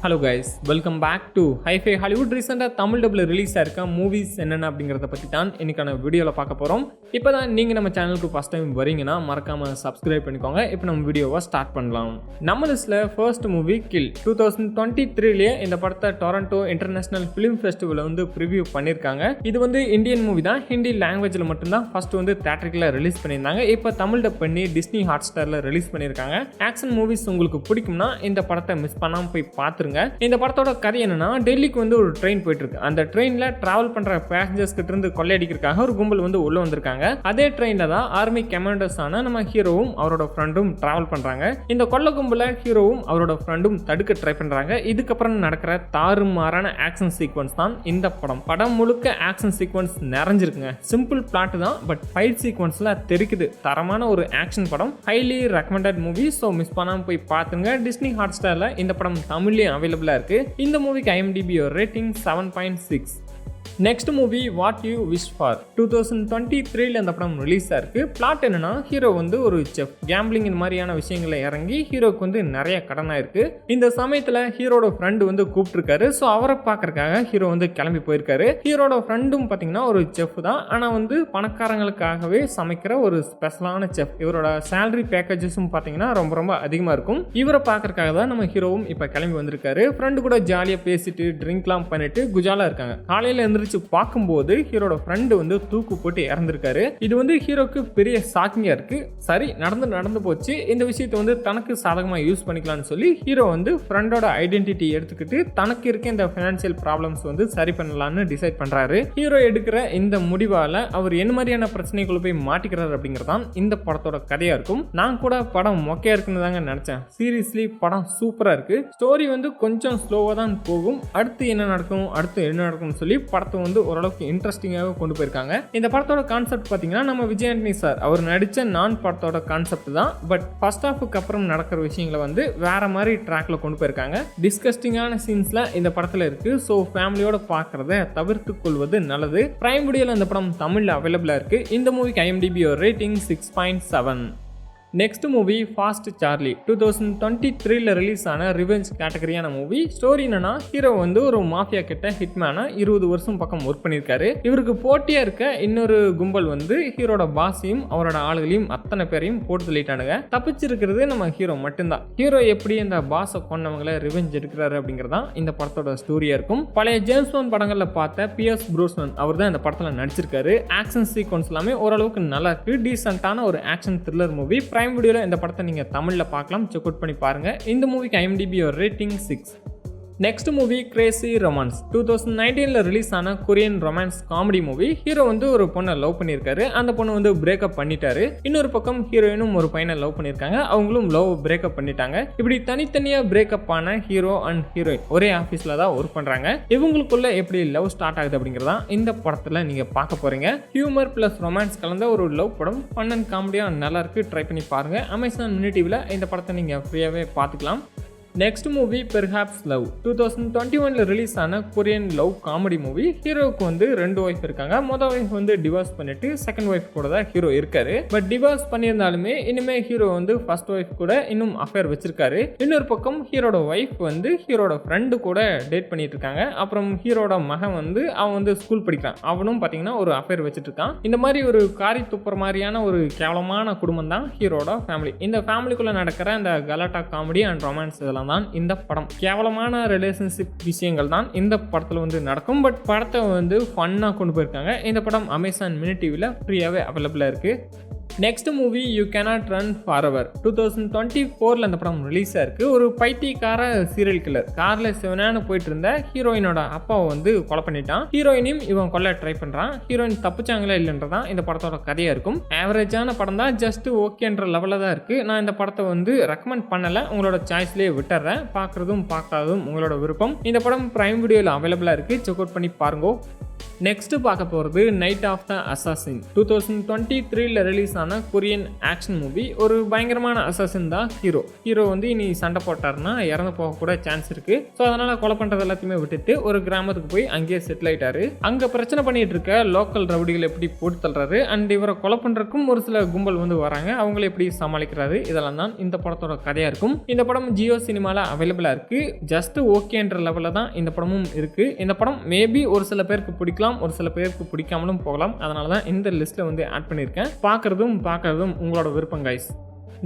Hello guys, welcome back to HiFi Hollywood. ரீசெண்டாக தமிழ் டப்பில் release ஆயிருக்க மூவிஸ் என்னென்ன அப்படிங்கிறத பற்றி தான் இன்னைக்கான வீடியோவில் பார்க்க போகிறோம். இப்போ தான் நீங்கள் நம்ம சேனலுக்கு ஃபஸ்ட் டைம் வரீங்கன்னா மறக்காமல் சப்ஸ்கிரைப் பண்ணிக்கோங்க. இப்போ நம்ம வீடியோவை ஸ்டார்ட் பண்ணலாம். நம்ம லிஸ்ட்டில் ஃபர்ஸ்ட் மூவி கில் 2023 இந்த படத்தை டொரண்டோ இன்டர்நேஷனல் ஃபிலிம் ஃபெஸ்டிவலில் வந்து ப்ரிவியூ பண்ணியிருக்காங்க. இது வந்து இந்தியன் மூவி தான், ஹிந்தி லாங்குவேஜில் மட்டும்தான் ஃபர்ஸ்ட் வந்து தேட்டரில் ரிலீஸ் பண்ணியிருந்தாங்க. இப்போ தமிழ் டப் பண்ணி டிஸ்னி ஹாட் ஸ்டாரில் ரிலீஸ் பண்ணியிருக்காங்க. ஆக்ஷன் மூவிஸ் உங்களுக்கு பிடிக்கும்னா இந்த படத்தை மிஸ் பண்ணாமல் போய் பார்த்துருங்க. இந்த படத்தோட கதை என்னன்னா, டெல்லிக்கு வந்து ஒரு ட்ரெயின் போயிட்டு இருக்கு. அந்த ட்ரெயின்ல டிராவல் பண்ற பேசஞ்சர்ஸ் கிட்ட இருந்து கொள்ளையடிக்கிறதுக்காக ஒரு கும்பல் வந்து உள்ள வந்திருக்காங்க. அதே ட்ரெயின்ல தான் ஆர்மி கமாண்டர்ஸ் ஆன நம்ம ஹீரோவும் அவரோட ஃப்ரெண்டும் டிராவல் பண்றாங்க. இந்த கொள்ள கும்பல ஹீரோவும் அவரோட ஃப்ரெண்டும் தடுக்க ட்ரை பண்றாங்க. இதுக்கப்புறம் நடக்கிற தாறுமாறான ஆக்ஷன் சீக்வன்ஸ் தான் இந்த படம். படம் முழுக்க ஆக்ஷன் சீக்வன்ஸ் நிறைஞ்சிருக்குங்க. சிம்பிள் பிளாட் தான், பட் ஃபைட் சீக்வன்ஸ்ல தெரிக்குது. தரமான ஒரு ஆக்ஷன் படம். Highly recommended movie. So miss பண்ணாம போய் பார்த்துங்க. டிஸ்னி ஹாட் ஸ்டார்ல இந்த படம் தமிழ்லயும் அவைலபிளா இருக்கு. இந்த மூவிக்கு IMDb rating 7.6. Next movie what you wish for 2023 இந்த படம் ரிலீஸ் ஆயிருக்கு. பிளாட் என்னன்னா, ஹீரோ வந்து ஒரு செஃப், கேம்பிளிங் இந்த மாதிரியான விஷயங்களை இறங்கி ஹீரோக்கு வந்து நிறைய கடன் ஆயிருக்கு. இந்த சமயத்தில் ஹீரோட ஃப்ரெண்டு வந்து கூப்பிட்டுருக்காரு. ஸோ அவரை பார்க்கறதுக்காக ஹீரோ வந்து கிளம்பி போயிருக்காரு. ஹீரோட ஃப்ரெண்டும் பார்த்தீங்கன்னா ஒரு செஃப் தான், ஆனால் வந்து பணக்காரங்களுக்காகவே சமைக்கிற ஒரு ஸ்பெஷலான செஃப். இவரோட சேலரி பேக்கேஜஸும் பார்த்தீங்கன்னா ரொம்ப ரொம்ப அதிகமாக இருக்கும். இவரை பார்க்கறதுக்காக தான் நம்ம ஹீரோவும் இப்போ கிளம்பி வந்திருக்காரு. ஃப்ரெண்டு கூட ஜாலியாக பேசிட்டு ட்ரிங்க்லாம் பண்ணிட்டு குஜாலா இருக்காங்க. காலையில் எந்திரிச்சு பார்க்கும்போது ஹீரோட ஃப்ரெண்டு வந்து தூக்கு போட்டு இறந்திருக்காரு. இது வந்து ஹீரோக்கு பெரிய ஷாக்கிங்கா இருக்கு. சரி, நடந்து போச்சு. இந்த விஷயத்தை வந்து தனக்கு சாதகமாக யூஸ் பண்ணிக்கலாம்னு சொல்லி ஹீரோ வந்து ஃப்ரெண்டோட ஐடென்டிட்டி எடுத்துக்கிட்டு தனக்கு இருக்க இந்த ஃபைனான்சியல் ப்ராப்ளம்ஸ் வந்து சரி பண்ணலாம்னு டிசைட் பண்றாரு. ஹீரோ எடுக்கிற இந்த முடிவால அவர் என்ன மாதிரியான பிரச்சனைக்குள்ள போய் மாட்டிக்கிறாரு அப்படிங்கறதான் இந்த படத்தோட கதையா இருக்கும். நான் கூட படம் மொக்கையா இருக்குன்னு தாங்க நினைச்சேன். சீரியஸ்லி படம் சூப்பரா இருக்கு. ஸ்டோரி வந்து கொஞ்சம் ஸ்லோவா தான் போகும். அடுத்து என்ன நடக்கும்னு சொல்லி படத்தை வந்து ஓரளவுக்கு இன்ட்ரெஸ்டிங்காக கொண்டு போயிருக்காங்க. இந்த படத்தோட கான்செப்ட் பார்த்தீங்கன்னா, நம்ம விஜய் ஆண்டனி சார் அவர் நடித்த நான் படத்தோட கான்செப்ட் தான். பட் ஃபர்ஸ்ட் ஹாஃபுக்கு அப்புறம் நடக்கிற விஷயங்களை வந்து வேற மாதிரி ட்ராக்ல கொண்டு போயிருக்காங்க. டிஸ்கஸ்டிங்கான சீன்ஸ்ல இந்த படத்துல இருக்கு. ஸோ ஃபேமிலியோட பார்க்கறத தவிர்த்து கொள்வது நல்லது. பிரைம் வீடியோல இந்த படம் தமிழ்ல அவைலபிளா இருக்கு. இந்த மூவிக்கு IMDb rating 6.7. Next movie fast Charlie 2023 release ஆன ரிவெஞ்ச் கேட்டகரியான மூவி. ஸ்டோரி என்னன்னா, ஹீரோ வந்து ஒரு மாஃபியா கிட்ட ஹிட்மேனா 20 வருஷம் பக்கம் ஒர்க் பண்ணியிருக்காரு. இவருக்கு போட்டியா இருக்க இன்னொரு கும்பல் வந்து ஹீரோட பாஸையும் அவரோட ஆளுகளையும் அத்தனை பேரையும் போட்டு தள்ளிட்டானுங்க. தப்பிச்சிருக்கிறது நம்ம ஹீரோ மட்டும்தான். ஹீரோ எப்படி இந்த பாஸை கொண்டவங்களை ரிவெஞ்ச் எடுக்கிறாரு அப்படிங்கறதான் இந்த படத்தோட ஸ்டோரியா இருக்கும். பழைய ஜேம்ஸ் பாண்ட் படங்கள்ல பார்த்த பியர்ஸ் ப்ரோஸ்னன் அவர் தான் இந்த படத்துல நடிச்சிருக்காரு. ஆக்ஷன் சீக்வன்ஸ் எல்லாமே ஓரளவுக்கு நல்லா இருக்கு. டீசென்ட்டான ஒரு ஆக்ஷன் த்ரில்லர் மூவி. பிரைம் வீடியோல இந்த படத்தை நீங்க தமிழ்ல பார்க்கலாம். செக் அவுட் பண்ணி பாருங்க. இந்த மூவிக்கு IMDb rating 6. Next movie crazy romance 2019 release ஆன Korean romance comedy movie. Hero வந்து ஒரு பொண்ணை லவ் பண்ணியிருக்காரு. அந்த பொண்ணு வந்து பிரேக்கப் பண்ணிட்டாரு. இன்னொரு பக்கம் ஹீரோயினும் ஒரு பையனை லவ் பண்ணியிருக்காங்க. அவங்களும் லவ் பிரேக்கப் பண்ணிட்டாங்க. இப்படி தனித்தனியா பிரேக்கப் ஆன ஹீரோ அண்ட் ஹீரோயின் ஒரே ஆஃபீஸ்ல தான் ஒர்க் பண்றாங்க. இவங்களுக்குள்ள எப்படி லவ் ஸ்டார்ட் ஆகுது அப்படிங்கிறதா இந்த படத்துல நீங்க பார்க்க போறீங்க. ஹியூமர் பிளஸ் ரொமான்ஸ் கலந்த ஒரு லவ் படம். ஃபன் அண்ட் காமெடியா நல்லா இருக்கு. ட்ரை பண்ணி பாருங்க. அமேசான் மினி டிவில இந்த படத்தை நீங்க ஃப்ரீயாவே பார்த்துக்கலாம். Next movie perhaps love 2021 release ஆன கொரியன் லவ் காமெடி மூவி. ஹீரோவுக்கு வந்து 2 ஒய்ஃப் இருக்காங்க. மொதல் ஒய்ஃப் வந்து டிவோர்ஸ் பண்ணிட்டு செகண்ட் ஒய்ஃப் கூட தான் ஹீரோ இருக்காரு. பட் டிவோர்ஸ் பண்ணியிருந்தாலுமே இனிமே ஹீரோ வந்து ஃபர்ஸ்ட் ஒய்ஃப் கூட இன்னும் அஃபேர் வச்சிருக்காரு. இன்னொரு பக்கம் ஹீரோட ஒய்ஃப் வந்து ஹீரோட ஃப்ரெண்டு கூட டேட் பண்ணிட்டு இருக்காங்க. அப்புறம் ஹீரோட மகன் வந்து அவன் வந்து ஸ்கூல் படிக்கிறான். அவனும் பார்த்தீங்கன்னா ஒரு அஃபேர் வச்சுட்டு இருக்கான். இந்த மாதிரி ஒரு காரி துப்புற மாதிரியான ஒரு கேவலமான குடும்பம் தான் ஹீரோட ஃபேமிலி. இந்த ஃபேமிலிக்குள்ள நடக்கிற இந்த கலாட்டா காமெடி அண்ட் ரொமான்ஸ் இதெல்லாம் தான் இந்த படம். கேவலமான ரிலேஷன்ஷிப் விஷயங்கள் தான் இந்த படத்துல வந்து நடக்கும். பட் படத்தை வந்து ஃபன்னா கொண்டு போயிருக்காங்க. இந்த படம் அமேசான் மினி டிவில ஃப்ரீயாவே அவைலபிளா இருக்கு. Next movie you cannot run forever 2024 இந்த படம் ரிலீஸ் ஆயிருக்கு. ஒரு பைத்தியக்கார சீரியல் கில்லர் கார்ல சிவனானு போயிட்டு இருந்த ஹீரோயினோட அப்பாவை வந்து கொலை பண்ணிட்டான். ஹீரோயினையும் இவன் கொல்ல ட்ரை பண்றான். ஹீரோயின் தப்பிச்சாங்களா இல்லைன்றதான் இந்த படத்தோட கதையா இருக்கும். ஆவரேஜான படம் தான், ஜஸ்ட் ஓகேன்ற லெவலில் தான் இருக்கு. நான் இந்த படத்தை வந்து ரெக்கமெண்ட் பண்ணல, உங்களோட சாய்ஸ்லேயே விட்டுறேன். பார்க்கறதும் பார்க்காததும் உங்களோட விருப்பம். இந்த படம் பிரைம் வீடியோல அவைலபிளா இருக்கு. செக் அவுட் பண்ணி பாருங்க. நெக்ஸ்ட் பார்க்க போகிறது night of the assassin 2023 release ஆன கொரியன் ஆக்ஷன் மூவி. ஒரு பயங்கரமான அசாசின் தான் ஹீரோ வந்து இனி சண்டை போட்டாருன்னா இறந்து போக கூட சான்ஸ் இருக்கு. ஸோ அதனால கொலை பண்றது எல்லாத்தையுமே விட்டுட்டு ஒரு கிராமத்துக்கு போய் அங்கேயே செட்டில் ஆயிட்டாரு. அங்க பிரச்சனை பண்ணிட்டு இருக்க லோக்கல் ரவுடிகள் எப்படி போட்டு தள்ளுறாரு அண்ட் இவரை கொலை பண்றதுக்கும் ஒரு சில கும்பல் வந்து வராங்க, அவங்களை எப்படி சமாளிக்கிறாரு, இதெல்லாம் தான் இந்த படத்தோட கதையா இருக்கும். இந்த படம் ஜியோ சினிமால அவைலபிளா இருக்கு. ஜஸ்ட் ஓகேன்ற லெவலில் தான் இந்த படமும் இருக்கு. இந்த படம் மேபி ஒரு சில பேருக்கு பிடிக்கலாம், ஒரு சில பேருக்கு பிடிக்காமலும் போகலாம். அதனால தான் இந்த லிஸ்ட்ல வந்து ஆட் பண்ணியிருக்கேன். பார்க்கறதும் உங்களோட விருப்பம் கைஸ்.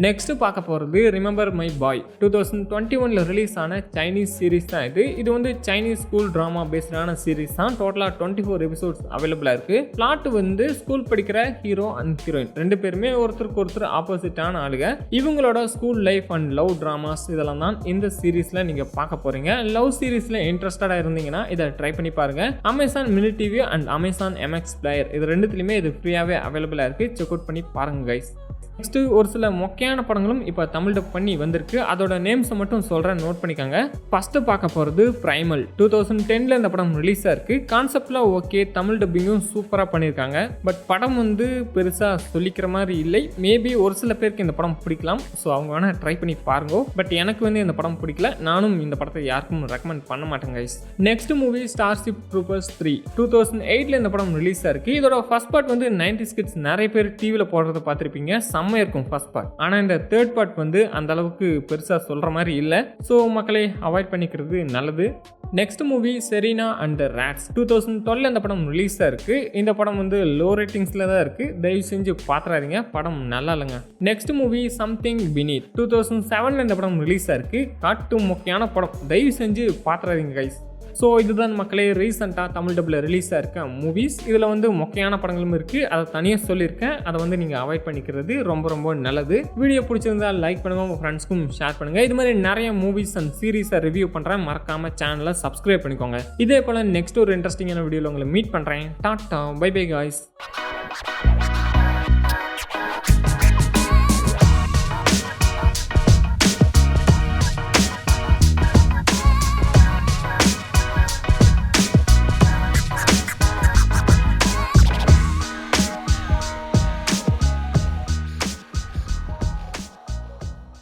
நெக்ஸ்ட் பார்க்க போகிறது ரிமெம்பர் மை பாய் 2021 ரிலீஸ் ஆன சைனீஸ் சீரீஸ் தான் இது வந்து சைனீஸ் ஸ்கூல் ட்ராமா பேஸ்டான சீரீஸ் தான். டோட்டலாக 24 எபிசோட்ஸ் அவைலபிளாக இருக்கு. பிளாட் வந்து ஸ்கூல் படிக்கிற ஹீரோ அண்ட் ஹீரோயின் ரெண்டு பேருமே ஒருத்தருக்கு ஒருத்தர் ஆப்போசிட்டான ஆளுங்க. இவங்களோட school life and love dramas இதெல்லாம் தான் இந்த சீரீஸில் நீங்கள் பார்க்க போறீங்க. லவ் சீரீஸில் இன்ட்ரெஸ்டடாக இருந்தீங்கன்னா இதை ட்ரை பண்ணி பாருங்க. Amazon mini TV and Amazon MX player இது ரெண்டுத்துலையுமே இது ஃப்ரீயாகவே அவைலபிளாக இருக்கு. செக் அவுட் பண்ணி பாருங்க கைஸ். நெக்ஸ்ட் ஒரு சில மொக்கையான படங்களும் இப்போ தமிழ் டப் பண்ணி வந்திருக்கு. அதோட நேம்ஸை மட்டும் சொல்கிறேன், நோட் பண்ணிக்கோங்க. ஃபர்ஸ்ட் பார்க்க போகிறது பிரைமல் 2010 இந்த படம் ரிலீஸ் ஆயிருக்கு. கான்செப்ட்லாம் ஓகே, தமிழ் டப்பிங்கும் சூப்பராக பண்ணியிருக்காங்க. பட் படம் வந்து பெருசாக சொல்லிக்கிற மாதிரி இல்லை. மேபி ஒரு சில பேருக்கு இந்த படம் பிடிக்கலாம், ஸோ அவங்க வேணால் ட்ரை பண்ணி பாருங்க. பட் எனக்கு வந்து இந்த படம் பிடிக்கல, நானும் இந்த படத்தை யாருக்கும் ரெக்கமெண்ட் பண்ண மாட்டேன் guys. Next movie Starship troopers 3 2008 இந்த படம் ரிலீஸ் ஆயிருக்கு. இதோட ஃபர்ஸ்ட் பார்ட் வந்து 90s கிட்ஸ் நிறைய பேர் டிவியில் போடுறத பார்த்துருப்பீங்க. செம்மையாக இருக்கும் ஃபர்ஸ்ட் பார்ட். ஆனால் இந்த தேர்ட் பார்ட் வந்து அந்த அளவுக்கு பெருசாக சொல்கிற மாதிரி இல்லை. ஸோ மக்களை அவாய்ட் பண்ணிக்கிறது நல்லது. Next movie Serena and the rats 2012 அந்த படம் ரிலீஸ் ஆயிருக்கு. இந்த படம் வந்து லோ ரேட்டிங்ஸில் தான் இருக்குது, தயவு செஞ்சு பார்த்துறாதீங்க, படம் நல்லா இல்லைங்க. நெக்ஸ்ட் மூவி சம்திங் பீனீத் 2007 இந்த படம் ரிலீஸ் ஆயிருக்கு. காட்டு மொக்கையான படம், தயவு செஞ்சு பார்த்துறாதீங்க கைஸ். ஸோ இதுதான் மக்களே ரீசெண்டாக தமிழ் டப்பில் ரிலீஸ் ஆயிருக்க மூவிஸ். இதில் வந்து மொக்கையான படங்களும் இருக்குது, அதை தனியாக சொல்லியிருக்கேன். அதை வந்து நீங்கள் அவாய்ட் பண்ணிக்கிறது ரொம்ப நல்லது. வீடியோ பிடிச்சிருந்தால் லைக் பண்ணுங்கள், உங்கள் ஃப்ரெண்ட்ஸ்க்கும் ஷேர் பண்ணுங்கள். இது மாதிரி நிறைய மூவிஸ் அண்ட் சீரீஸை ரிவ்யூ பண்ணுறேன், மறக்காமல் சேனலை சப்ஸ்கிரைப் பண்ணிக்கோங்க. இதே போல் நெக்ஸ்ட் ஒரு இன்ட்ரெஸ்டிங்கான வீடியோவில் உங்களை மீட் பண்ணுறேன். டாட்டா, பை பை காய்ஸ்.